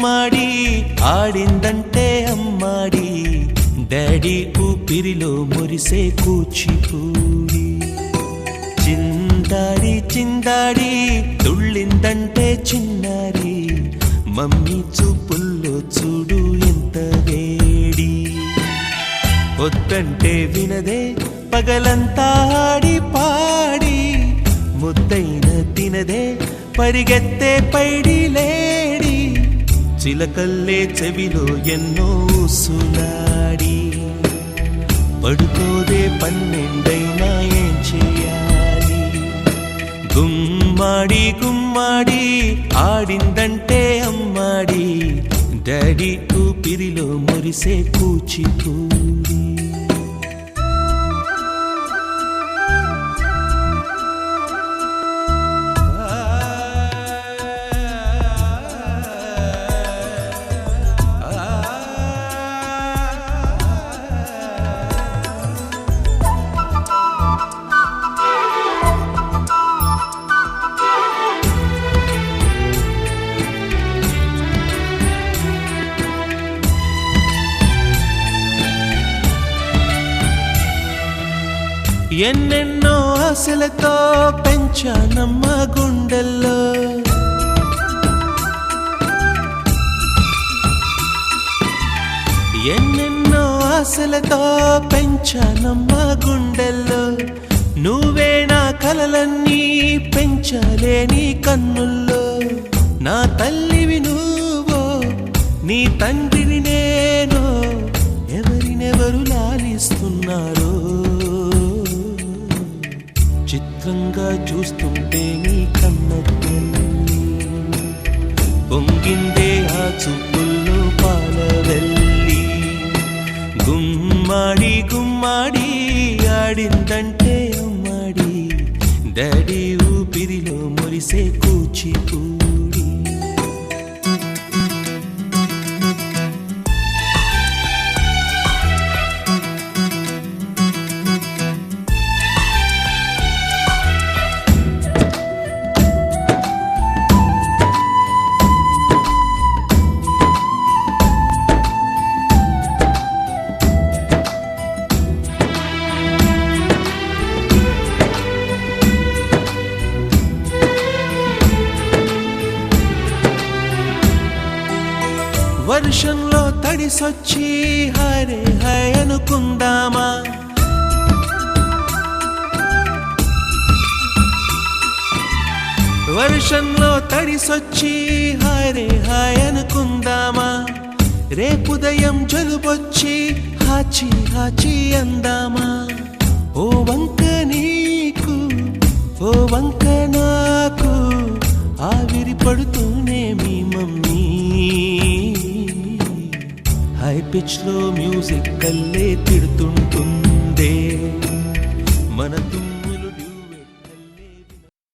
గుమ్మాడి ఆడిందంటే అమ్మాడి డాడీ ఊపిరిలో మురిసే కూచిపూడి చిందాడి చిందాడి తుళ్ళిందంటే చిన్నారి మమ్మీ చూపుల్లో చూడు ఎంత వేడి వద్దంటే వినదే పగలంతా ఆడి పాడి ముద్దైన తినదే పరిగెత్తే పైడి లేడి చిలకల్లే చెవిలో ఎన్నో సులాడి పడుకోదే పన్నెండైనా ఏం చేయాలి గుమ్మాడి గుమ్మాడి ఆడిందంటే అమ్మాడి డాడీ ఊపిరిలో మురిసే కూచిపూడి ఎన్నెన్నో ఆశలతో పెంచానమ్మ గుండెల్లో ఎన్నెన్నో ఆశలతో పెంచానమ్మ గుండెల్లో నువ్వే నా కలలన్నీ పెంచాలే నీ కన్నుల్లో నా తల్లివి నువ్వో నీ తండ్రిని నేను ఎవరినెవరు లాలిస్తున్నారో చిత్రంగా చూస్తుంటే నీ కన్నె పొంగిందే ఆ చూపుల్లో పాలవెల్లి గుమ్మాడి గుమ్మాడి ఆడిందంటే అమ్మాడి డాడీ ఊపిరిలో మురిసే కూచిపూడి వర్షంలో తడిసొచ్చి హరే హై అనుకుందామా వర్షంలో తడిసొచ్చి హరే హై అనుకుందామా రేపుదయం జలుబొచ్చి హాచి హాచి అందామా ఓ వంక నీకు ఓ వంక నాకు ఆవిరి పడుతూనే మీ మమ్మీ హై పిచ్ లో మ్యూజిక్ కల్లే తిడుతుంటుందే మన